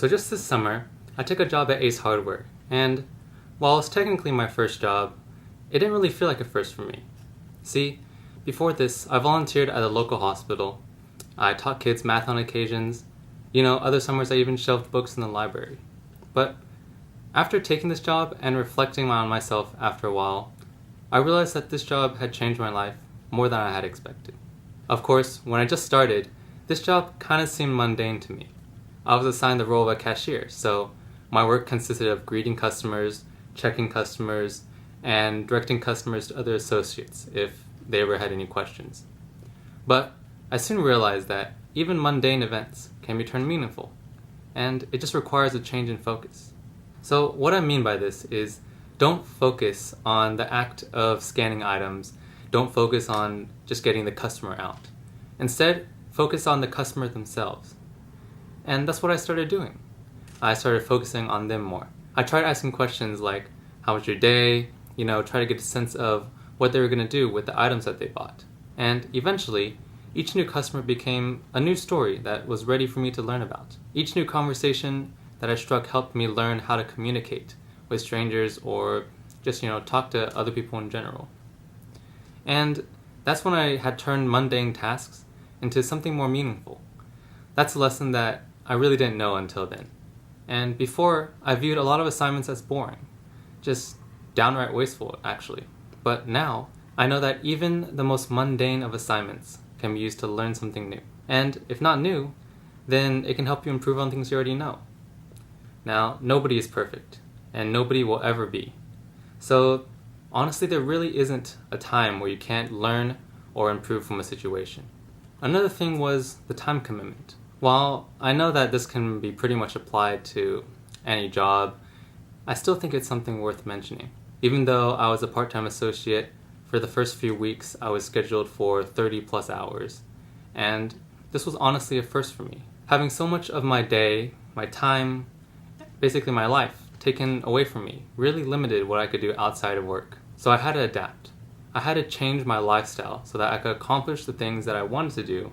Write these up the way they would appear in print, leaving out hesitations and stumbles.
So just this summer, I took a job at Ace Hardware, and while it's technically my first job, it didn't really feel like a first for me. See, before this, I volunteered at a local hospital. I taught kids math on occasions. Other summers I even shelved books in the library. But after taking this job and reflecting on myself after a while, I realized that this job had changed my life more than I had expected. Of course, when I just started, this job kind of seemed mundane to me. I was assigned the role of a cashier, so my work consisted of greeting customers, checking customers, and directing customers to other associates if they ever had any questions. But I soon realized that even mundane events can be turned meaningful, and it just requires a change in focus. So what I mean by this is, don't focus on the act of scanning items, don't focus on just getting the customer out. Instead, focus on the customer themselves. And that's what I started doing. I started focusing on them more. I tried asking questions like, how was your day? Try to get a sense of what they were going to do with the items that they bought. And eventually, each new customer became a new story that was ready for me to learn about. Each new conversation that I struck helped me learn how to communicate with strangers or just, talk to other people in general. And that's when I had turned mundane tasks into something more meaningful. That's a lesson that I really didn't know until then. And before, I viewed a lot of assignments as boring, just downright wasteful, actually. But now, I know that even the most mundane of assignments can be used to learn something new. And if not new, then it can help you improve on things you already know. Now, nobody is perfect, and nobody will ever be. So, honestly, there really isn't a time where you can't learn or improve from a situation. Another thing was the time commitment. While I know that this can be pretty much applied to any job, I still think it's something worth mentioning. Even though I was a part-time associate, for the first few weeks I was scheduled for 30 plus hours. And this was honestly a first for me. Having so much of my day, my time, basically my life, taken away from me really limited what I could do outside of work. So I had to adapt. I had to change my lifestyle so that I could accomplish the things that I wanted to do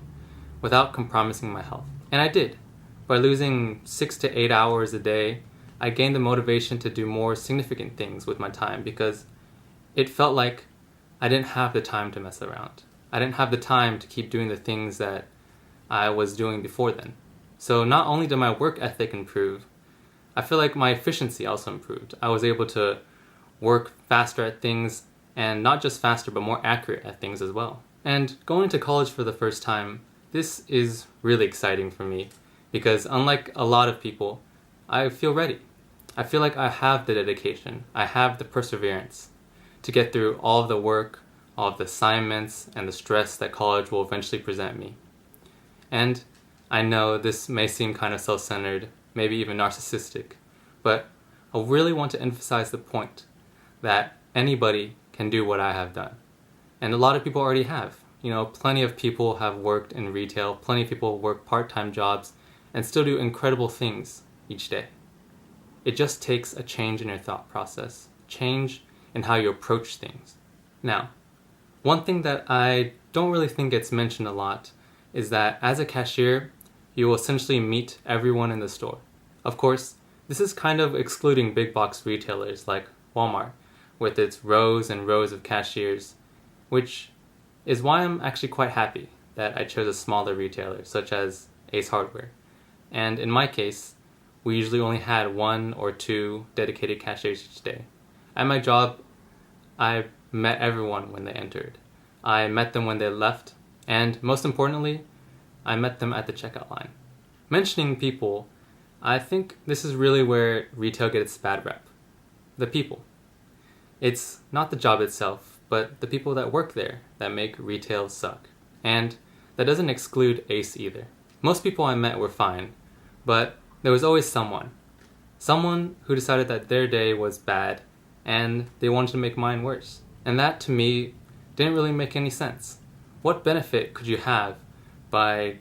without compromising my health. And I did. By losing 6 to 8 hours a day, I gained the motivation to do more significant things with my time because it felt like I didn't have the time to mess around. I didn't have the time to keep doing the things that I was doing before then. So not only did my work ethic improve, I feel like my efficiency also improved. I was able to work faster at things, and not just faster, but more accurate at things as well. And going to college for the first time, this is really exciting for me because unlike a lot of people, I feel ready. I feel like I have the dedication, I have the perseverance to get through all of the work, all of the assignments, and the stress that college will eventually present me. And I know this may seem kind of self-centered, maybe even narcissistic, but I really want to emphasize the point that anybody can do what I have done. And a lot of people already have. Plenty of people have worked in retail, plenty of people work part-time jobs, and still do incredible things each day. It just takes a change in your thought process, change in how you approach things. Now, one thing that I don't really think gets mentioned a lot is that as a cashier, you will essentially meet everyone in the store. Of course, this is kind of excluding big box retailers like Walmart, with its rows and rows of cashiers, which is why I'm actually quite happy that I chose a smaller retailer such as Ace Hardware. And in my case, we usually only had 1 or 2 dedicated cashiers each day. At my job, I met everyone when they entered. I met them when they left, and most importantly, I met them at the checkout line. Mentioning people, I think this is really where retail gets its bad rep. The people. It's not the job itself, but the people that work there that make retail suck. And that doesn't exclude Ace either. Most people I met were fine, but there was always someone who decided that their day was bad and they wanted to make mine worse. And that to me didn't really make any sense. What benefit could you have by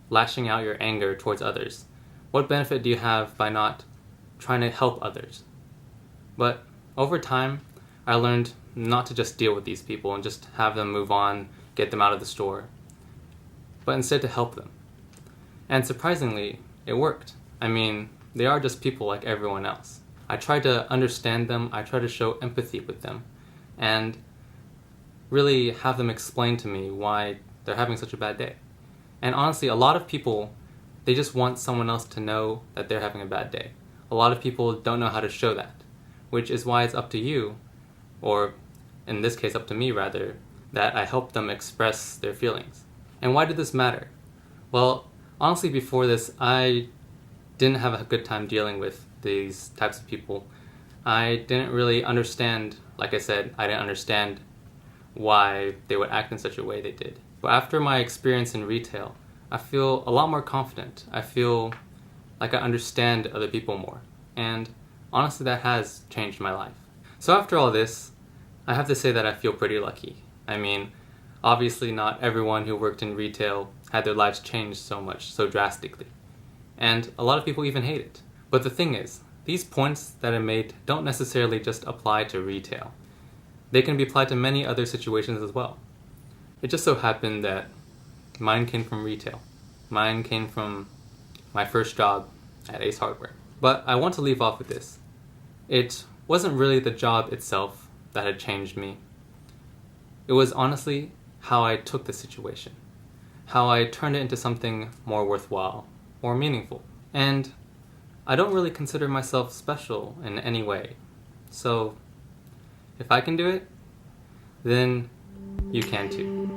lashing out your anger towards others? What benefit do you have by not trying to help others? But over time, I learned not to just deal with these people and just have them move on, get them out of the store, but instead to help them. And surprisingly, it worked. I mean, they are just people like everyone else. I try to understand them, I try to show empathy with them, and really have them explain to me why they're having such a bad day. And honestly, a lot of people, they just want someone else to know that they're having a bad day. A lot of people don't know how to show that, which is why it's up to you, or in this case up to me rather, that I help them express their feelings. And why did this matter? Well, honestly, before this, I didn't have a good time dealing with these types of people. I didn't really understand, like I said, I didn't understand why they would act in such a way they did. But after my experience in retail, I feel a lot more confident. I feel like I understand other people more. And honestly, that has changed my life. So after all this, I have to say that I feel pretty lucky. I mean, obviously not everyone who worked in retail had their lives changed so much, so drastically. And a lot of people even hate it. But the thing is, these points that I made don't necessarily just apply to retail. They can be applied to many other situations as well. It just so happened that mine came from retail. Mine came from my first job at Ace Hardware. But I want to leave off with this. It wasn't really the job itself that had changed me. It was honestly how I took the situation. How I turned it into something more worthwhile, more meaningful. And I don't really consider myself special in any way. So if I can do it, then you can too.